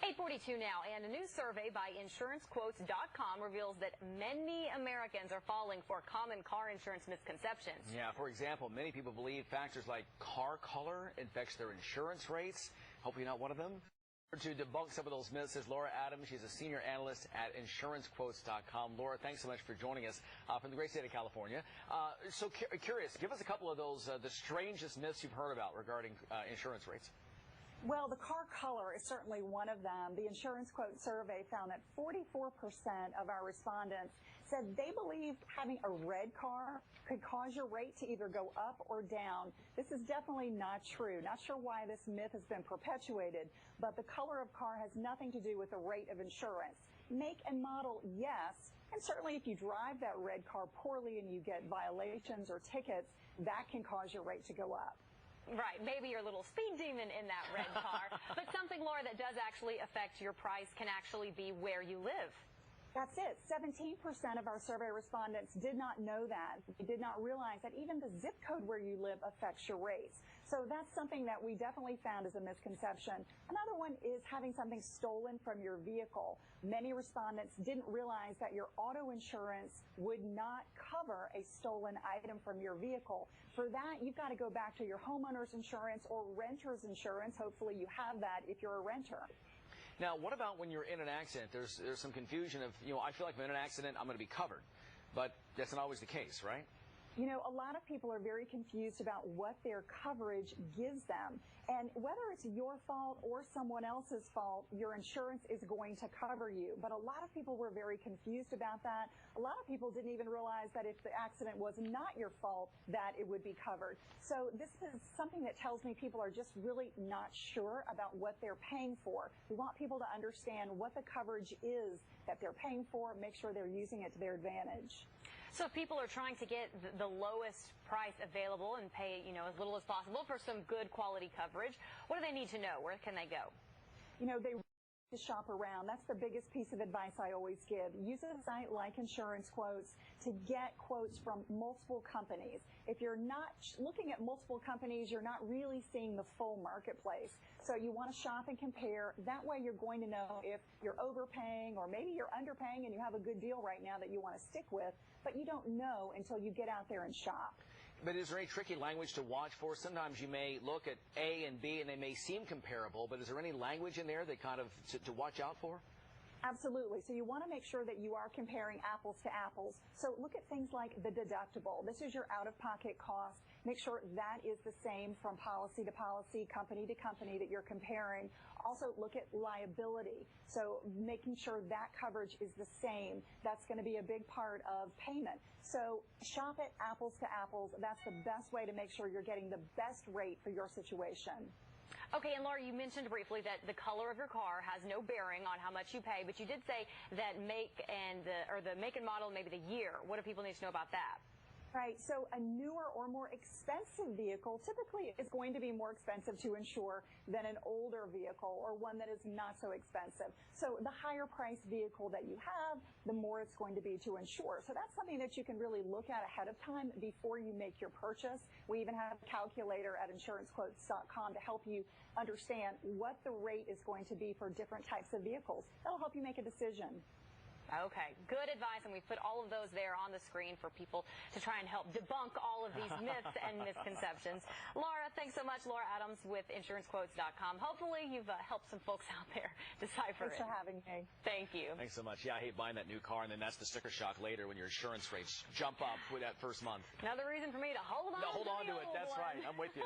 8:42 now, and a new survey by InsuranceQuotes.com reveals that many Americans are falling for common car insurance misconceptions. Yeah, for example, many people believe factors like car color affects their insurance rates. Hopefully not one of them. To debunk some of those myths is Laura Adams. She's a senior analyst at InsuranceQuotes.com. Laura, thanks so much for joining us from the great state of California. So curious, give us a couple of those, the strangest myths you've heard about regarding insurance rates. Well, the car color is certainly one of them. The Insurance Quote survey found that 44% of our respondents said they believed having a red car could cause your rate to either go up or down. This is definitely not true. Not sure why this myth has been perpetuated, but the color of car has nothing to do with the rate of insurance. Make and model, yes, and certainly if you drive that red car poorly and you get violations or tickets, that can cause your rate to go up. Right, maybe your little speed demon in that red car. But something, Laura, that does actually affect your price can actually be where you live. That's it. 17% of our survey respondents did not know that. They did not realize that even the zip code where you live affects your rates. So that's something that we definitely found as a misconception. Another one is having something stolen from your vehicle. Many respondents didn't realize that your auto insurance would not cover a stolen item from your vehicle. For that, you've got to go back to your homeowner's insurance or renter's insurance. Hopefully you have that if you're a renter. Now, what about when you're in an accident? There's some confusion of, I feel like if I'm in an accident, I'm going to be covered. But that's not always the case, right? A lot of people are very confused about what their coverage gives them. And whether it's your fault or someone else's fault, your insurance is going to cover you. But a lot of people were very confused about that. A lot of people didn't even realize that if the accident was not your fault, that it would be covered. So this is something that tells me people are just really not sure about what they're paying for. We want people to understand what the coverage is that they're paying for, make sure they're using it to their advantage. So if people are trying to get the lowest price available and pay, as little as possible for some good quality coverage, what do they need to know? Where can they go? They to shop around. That's the biggest piece of advice I always give. Use a site like Insurance Quotes to get quotes from multiple companies. If you're not looking at multiple companies, you're not really seeing the full marketplace. So you want to shop and compare. That way you're going to know if you're overpaying or maybe you're underpaying and you have a good deal right now that you want to stick with, but you don't know until you get out there and shop. But is there any tricky language to watch for? Sometimes you may look at A and B and they may seem comparable, but is there any language in there that kind of to watch out for? Absolutely. So you want to make sure that you are comparing apples to apples. So look at things like the deductible. This is your out-of-pocket cost. Make sure that is the same from policy to policy, company to company that you're comparing. Also look at liability. So making sure that coverage is the same. That's going to be a big part of payment. So shop it apples to apples. That's the best way to make sure you're getting the best rate for your situation. Okay, and Laura, you mentioned briefly that the color of your car has no bearing on how much you pay, but you did say that the make and model, maybe the year. What do people need to know about that? Right, so a newer or more expensive vehicle typically is going to be more expensive to insure than an older vehicle or one that is not so expensive. So the higher priced vehicle that you have, the more it's going to be to insure. So that's something that you can really look at ahead of time before you make your purchase. We even have a calculator at InsuranceQuotes.com to help you understand what the rate is going to be for different types of vehicles. That'll help you make a decision. Okay, good advice, and we put all of those there on the screen for people to try and help debunk all of these myths and misconceptions. Laura, thanks so much. Laura Adams with InsuranceQuotes.com. Hopefully you've helped some folks out there decipher it. Thanks for having me. Thank you. Thanks so much. Yeah, I hate buying that new car, and then that's the sticker shock later when your insurance rates jump up with that first month. Another reason for me to hold on to it. That's right. I'm with you.